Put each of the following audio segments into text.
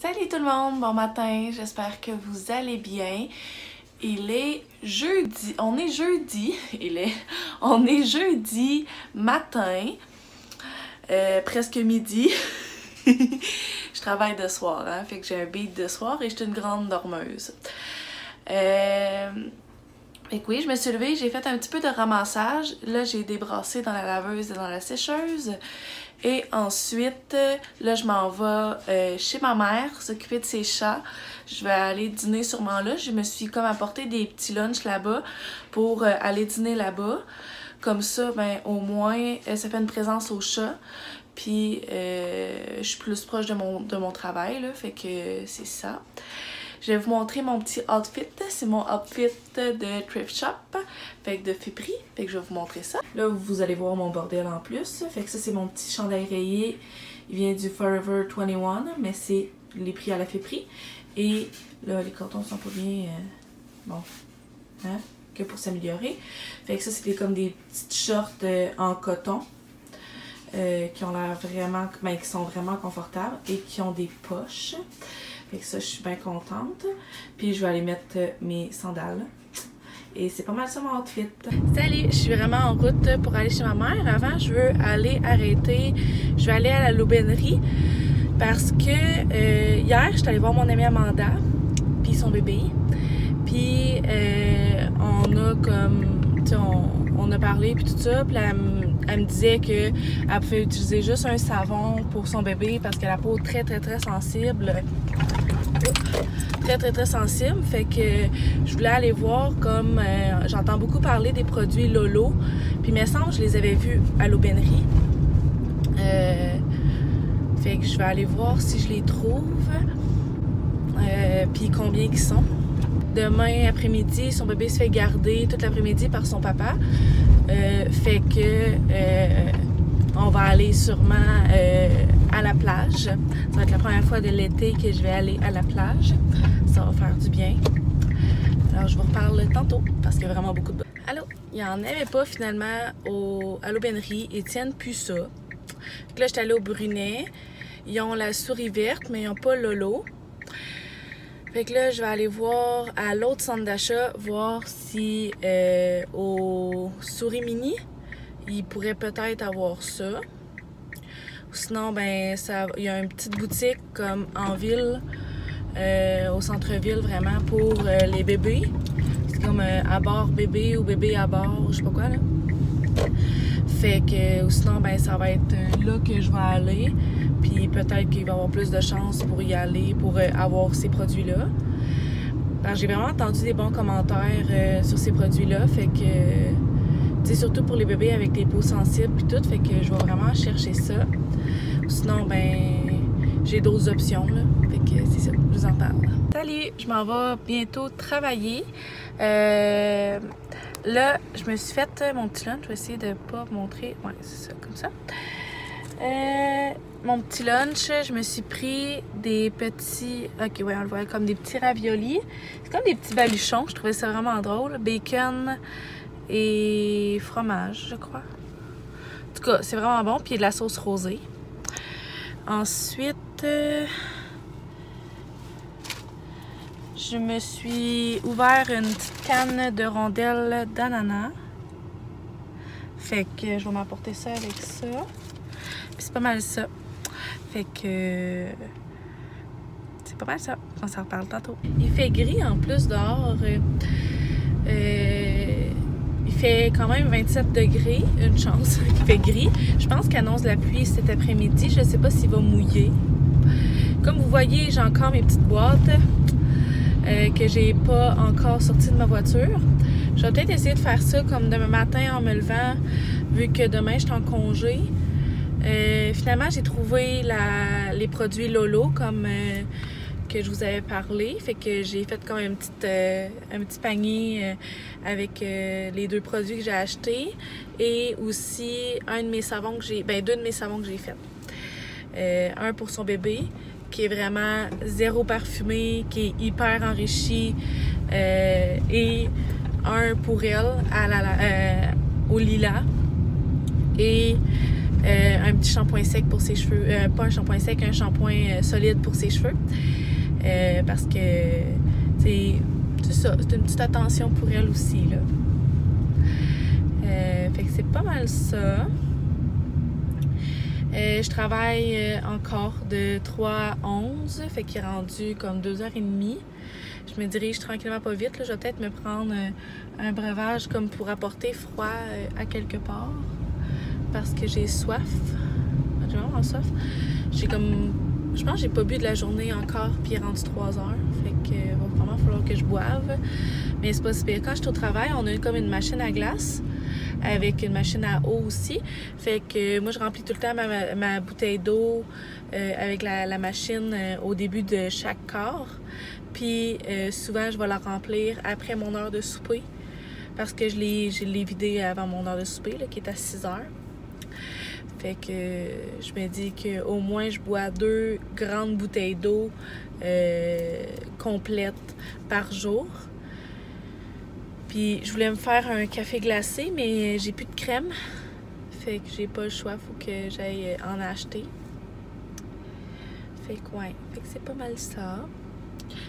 Salut tout le monde, bon matin, j'espère que vous allez bien. Il est jeudi, on est jeudi matin, presque midi. Je travaille de soir, hein, fait que j'ai un beat de soir et je suis une grande dormeuse. Fait que oui, je me suis levée, j'ai fait un petit peu de ramassage. Là, j'ai débrassé dans la laveuse et dans la sécheuse. Et ensuite, là, je m'en vais chez ma mère, s'occuper de ses chats. Je vais aller dîner sûrement là. Je me suis comme apporté des petits lunchs là-bas pour aller dîner là-bas. Comme ça, ben au moins, ça fait une présence aux chats. Puis, je suis plus proche de mon travail, là, fait que c'est ça. Je vais vous montrer mon petit outfit. C'est mon outfit de Thrift Shop, fait que de Friperie. Fait que je vais vous montrer ça. Là, vous allez voir mon bordel en plus. Fait que ça, c'est mon petit chandail rayé. Il vient du Forever 21, mais c'est les prix à la Friperie. Et là, les cartons sont pas bien... bon, hein, que pour s'améliorer. Fait que ça, c'était comme des petites shorts en coton. Qui ont l'air vraiment... ben, qui sont vraiment confortables et qui ont des poches. Fait que ça, je suis bien contente. Puis je vais aller mettre mes sandales. Et c'est pas mal ça mon outfit. Salut, je suis vraiment en route pour aller chez ma mère. Avant, je veux aller arrêter. Je vais aller à la l'aubainerie. Parce que hier, je suis allée voir mon amie Amanda. Puis son bébé. Puis on a comme... tu sais, on a parlé puis tout ça. Puis elle me disait qu'elle pouvait utiliser juste un savon pour son bébé parce qu'elle a la peau très sensible. Très sensible. Fait que je voulais aller voir comme... j'entends beaucoup parler des produits Lolo. Puis il me semble que je les avais vus à l'aubainerie. Fait que je vais aller voir si je les trouve. Puis combien ils sont. Demain après-midi, son bébé se fait garder toute l'après-midi par son papa. Fait que on va aller sûrement à la plage. Ça va être la première fois de l'été que je vais aller à la plage. Ça va faire du bien. Alors je vous reparle tantôt parce qu'il y a vraiment beaucoup de... Allô? Il n'y en avait pas finalement à l'aubainerie. Ils tiennent plus ça. Donc là, j'étais allée au Brunet. Ils ont la souris verte, mais ils n'ont pas Lolo. Fait que là, je vais aller voir à l'autre centre d'achat, voir si au Souris Mini, il pourrait peut-être avoir ça. Ou sinon, ben, il y a une petite boutique comme en ville, au centre-ville vraiment, pour les bébés. C'est comme à bord bébé ou bébé à bord, je sais pas quoi là. Fait que, ou sinon, ben, ça va être là que je vais aller. Puis peut-être qu'il va y avoir plus de chances pour y aller, pour avoir ces produits-là. J'ai vraiment entendu des bons commentaires sur ces produits-là. Fait que, tu sais, surtout pour les bébés avec des peaux sensibles puis tout. Fait que je vais vraiment chercher ça. Sinon, ben, j'ai d'autres options, là. Fait que c'est ça, je vous en parle. Salut, je m'en vais bientôt travailler. Là, je me suis fait mon petit lunch. Je vais essayer de pas montrer. Ouais, c'est ça, comme ça. Mon petit lunch, je me suis pris des petits... Ok, ouais, on le voit comme des petits raviolis. C'est comme des petits baluchons. Je trouvais ça vraiment drôle. Bacon et fromage, je crois. En tout cas, c'est vraiment bon. Puis il y a de la sauce rosée. Ensuite... je me suis ouvert une petite canne de rondelles d'ananas. Fait que je vais m'apporter ça avec ça. Puis c'est pas mal ça. Fait que... c'est pas mal ça. On s'en reparle tantôt. Il fait gris en plus dehors. Il fait quand même 27 degrés. Une chance qu'il fait gris. Je pense qu'il annonce la pluie cet après-midi. Je sais pas s'il va mouiller. Comme vous voyez, j'ai encore mes petites boîtes que j'ai pas encore sorties de ma voiture. Je vais peut-être essayer de faire ça comme demain matin en me levant, vu que demain je suis en congé. Finalement, j'ai trouvé les produits Lolo comme que je vous avais parlé. Fait que j'ai fait comme un petit panier avec les deux produits que j'ai achetés et aussi un de mes savons que j'ai, deux de mes savons que j'ai fait. Un pour son bébé qui est vraiment zéro parfumé, qui est hyper enrichi et un pour elle au lilas et un petit shampoing sec pour ses cheveux. Pas un shampoing sec, un shampoing solide pour ses cheveux. Parce que, c'est ça, c'est une petite attention pour elle aussi, là. Fait que c'est pas mal ça. Je travaille encore de 3 à 11, fait qu'il est rendu comme 2h30. Je me dirige tranquillement pas vite, là. Je vais peut-être me prendre un breuvage comme pour apporter froid à quelque part. Parce que j'ai soif. J'ai vraiment soif. J'ai comme... Je pense que j'ai pas bu de la journée encore, puis il est rendu 3h. Fait que va vraiment falloir que je boive. Mais c'est pas si pire. Quand je suis au travail, on a comme une machine à glace avec une machine à eau aussi. Fait que moi, je remplis tout le temps ma bouteille d'eau avec la machine au début de chaque quart. Puis souvent, je vais la remplir après mon heure de souper parce que je l'ai vidée avant mon heure de souper, là, qui est à 6h. Fait que je me dis qu'au moins, je bois 2 grandes bouteilles d'eau complètes par jour. Puis je voulais me faire un café glacé, mais j'ai plus de crème. Fait que j'ai pas le choix, faut que j'aille en acheter. Fait que ouais, fait que c'est pas mal ça.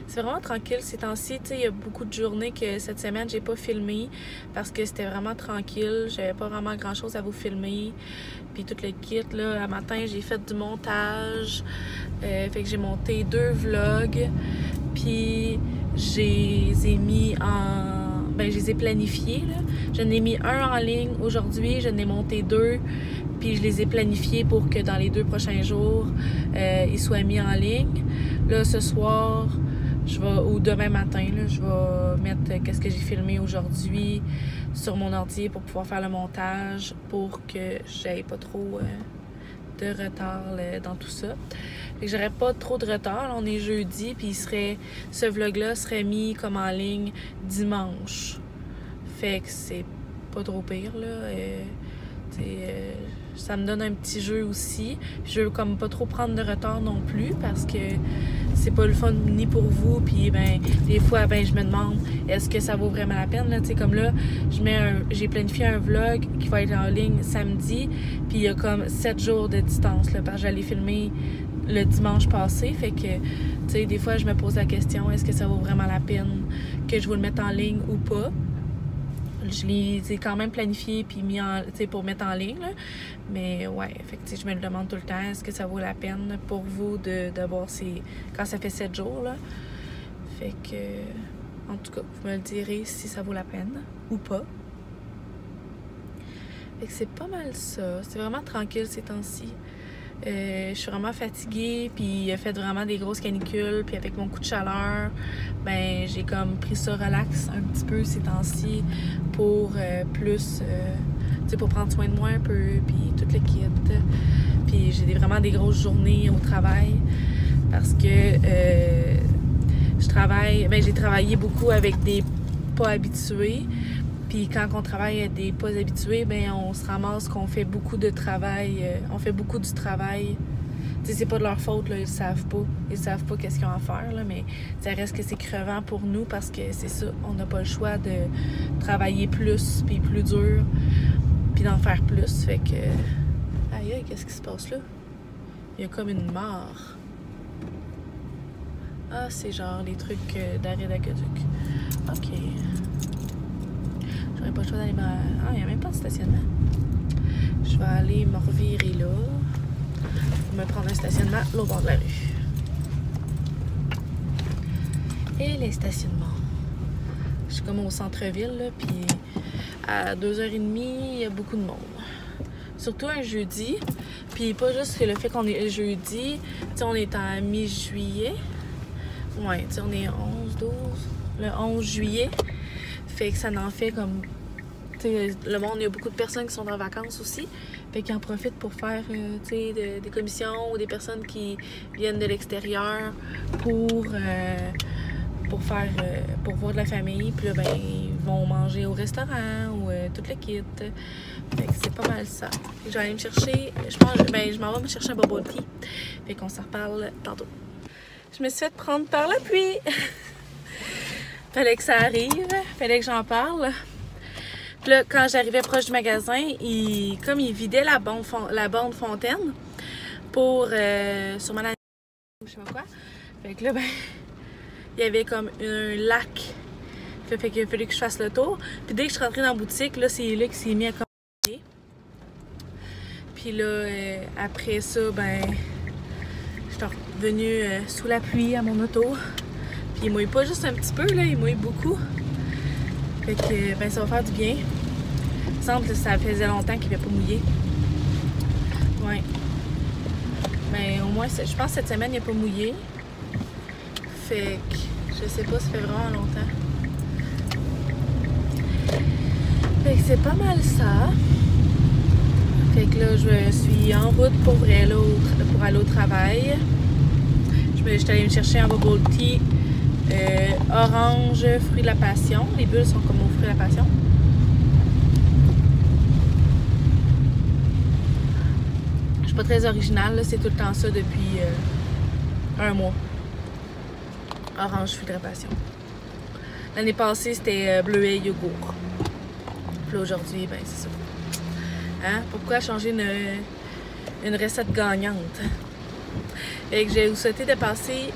C'est vraiment tranquille ces temps-ci. Tu sais, il y a beaucoup de journées que cette semaine, j'ai pas filmé parce que c'était vraiment tranquille. J'avais pas vraiment grand-chose à vous filmer. Puis tout le kit, là, à matin, j'ai fait du montage. Fait que j'ai monté 2 vlogs. Puis je les ai mis en... Ben, je les ai planifiés, là. Je n'ai mis un en ligne aujourd'hui. Je n'ai monté 2. Puis je les ai planifiés pour que dans les 2 prochains jours, ils soient mis en ligne. Là, ce soir, ou demain matin, là, je vais mettre qu'est-ce que j'ai filmé aujourd'hui sur mon ordi pour pouvoir faire le montage pour que j'aie pas trop de retard dans tout ça. Fait que j'aurais pas trop de retard. Là, on est jeudi, puis ce vlog-là serait mis comme en ligne dimanche. Fait que c'est pas trop pire, là. Ça me donne un petit jeu aussi. Je veux comme pas trop prendre de retard non plus parce que c'est pas le fun ni pour vous. Puis ben des fois ben je me demande est-ce que ça vaut vraiment la peine là. Tu sais comme là j'ai planifié un vlog qui va être en ligne samedi. Puis il y a comme 7 jours de distance là parce que j'allais filmer le dimanche passé. Fait que tu sais des fois je me pose la question est-ce que ça vaut vraiment la peine que je vous le mette en ligne ou pas. Je les ai quand même planifiés puis mis pour mettre en ligne. Là. Mais ouais, fait que, je me le demande tout le temps, est-ce que ça vaut la peine pour vous de voir quand ça fait 7 jours. Là. Fait que, en tout cas, vous me le direz si ça vaut la peine ou pas. Fait que c'est pas mal ça. C'est vraiment tranquille ces temps-ci. Je suis vraiment fatiguée, puis il a fait vraiment des grosses canicules, puis avec mon coup de chaleur, ben j'ai comme pris ça relax un petit peu ces temps-ci pour plus, tu sais, pour prendre soin de moi un peu, puis tout le kit. Puis j'ai vraiment des grosses journées au travail parce que j'ai travaillé beaucoup avec des pas habitués. Puis quand on travaille avec des pas habitués, ben on se ramasse qu'on fait beaucoup de travail. On fait beaucoup du travail. Tu sais, c'est pas de leur faute, là, ils savent pas. Ils savent pas qu'est-ce qu'ils ont à faire, là, mais ça reste que c'est crevant pour nous parce que c'est ça, on n'a pas le choix de travailler plus, puis plus dur, puis d'en faire plus. Fait que... Aïe, qu'est-ce qui se passe là? Il y a comme une mare. Ah, c'est genre les trucs d'arrêt d'aqueduc. OK. J'aurais pas le choix d'aller Ah, il n'y a même pas de stationnement. Je vais aller me revirer là. Pour me prendre un stationnement là au bord de la rue. Et les stationnements. Je suis comme au centre-ville, là, puis à 2h30, il y a beaucoup de monde. Surtout un jeudi. Puis pas juste que le fait qu'on est jeudi, tu sais, on est en mi-juillet. Ouais, tu sais, on est le 11 juillet. Fait que ça en fait comme... Tu sais, le monde, il y a beaucoup de personnes qui sont en vacances aussi. Fait qu'ils en profitent pour faire, tu sais, des commissions ou des personnes qui viennent de l'extérieur pour voir de la famille. Puis là, ben, ils vont manger au restaurant ou tout le kit. Fait que c'est pas mal ça. Je vais aller me chercher... je m'en vais me chercher un bubble tea. Fait qu'on s'en reparle tantôt. Je me suis fait prendre par la pluie. Fallait que ça arrive, fallait que j'en parle. Puis là, quand j'arrivais proche du magasin, comme il vidait la borne fontaine pour sûrement la... je sais pas quoi. Fait que là, ben, il y avait comme un lac. Fait qu'il a fallu que je fasse le tour. Puis dès que je suis rentrée dans la boutique, là, c'est là qu'il s'est mis à commencer. Puis là, après ça, ben, je suis revenue sous la pluie à mon auto. Puis il mouille pas juste un petit peu, là, il mouille beaucoup. Fait que, ben, ça va faire du bien. Il me semble que ça faisait longtemps qu'il n'avait pas mouillé. Ouais. Mais au moins, je pense que cette semaine, il n'a pas mouillé. Fait que, je sais pas, ça fait vraiment longtemps. Fait que c'est pas mal ça. Fait que là, je suis en route pour aller au travail. Je suis allée me chercher un bubble tea orange, fruit de la passion. Les bulles sont comme au fruit de la passion. Je suis pas très originale, c'est tout le temps ça depuis un mois. Orange, fruit de la passion. L'année passée, c'était bleuet yogourt. Puis aujourd'hui, ben c'est ça. Hein? Pourquoi changer une recette gagnante? Et que je vais vous souhaiter de passer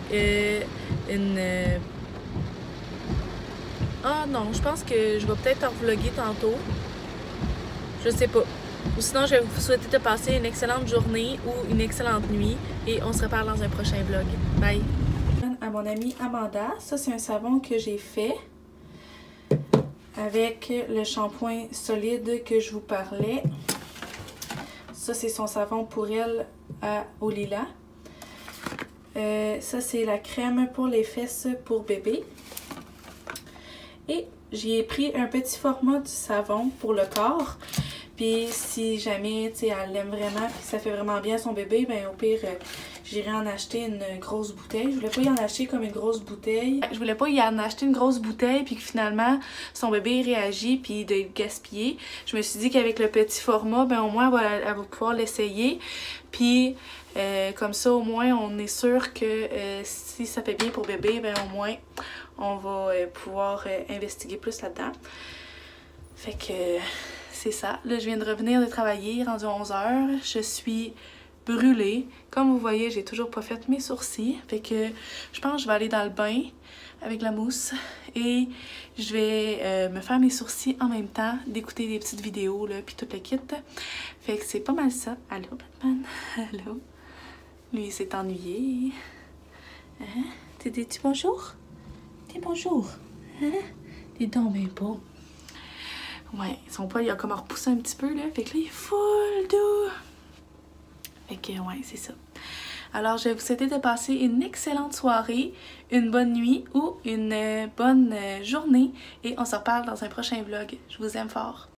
Ah non, je pense que je vais peut-être en vlogger tantôt. Je sais pas. Ou sinon, je vais vous souhaiter de passer une excellente journée ou une excellente nuit. Et on se reparle dans un prochain vlog. Bye! À mon amie Amanda, ça c'est un savon que j'ai fait avec le shampoing solide que je vous parlais. Ça c'est son savon pour elle au lilas. Ça c'est la crème pour les fesses pour bébé. Et j'y ai pris un petit format du savon pour le corps. Puis si jamais elle l'aime vraiment et ça fait vraiment bien à son bébé, ben au pire j'irai en acheter une grosse bouteille. Je voulais pas y en acheter comme une grosse bouteille. Je voulais pas y en acheter une grosse bouteille puis que finalement son bébé réagit puis de le gaspiller. Je me suis dit qu'avec le petit format, ben au moins elle va pouvoir l'essayer. Puis comme ça au moins on est sûr que si ça fait bien pour bébé, ben au moins on va pouvoir investiguer plus là-dedans. Fait que c'est ça. Là, je viens de revenir de travailler, rendu 11h. Je suis brûlée. Comme vous voyez, j'ai toujours pas fait mes sourcils. Fait que je pense que je vais aller dans le bain avec la mousse et je vais me faire mes sourcils en même temps, d'écouter des petites vidéos, là, puis tout le kit. Fait que c'est pas mal ça. Allô, Batman? Allô? Lui, il s'est ennuyé. Hein? T'es dis-tu bonjour? Dis bonjour. Hein? T'es donc bien beau. Ouais, son poil il a comme repoussé un petit peu là, fait que là il est full doux. Fait que ouais, c'est ça. Alors je vais vous souhaiter de passer une excellente soirée, une bonne nuit ou une bonne journée et on se reparle dans un prochain vlog. Je vous aime fort.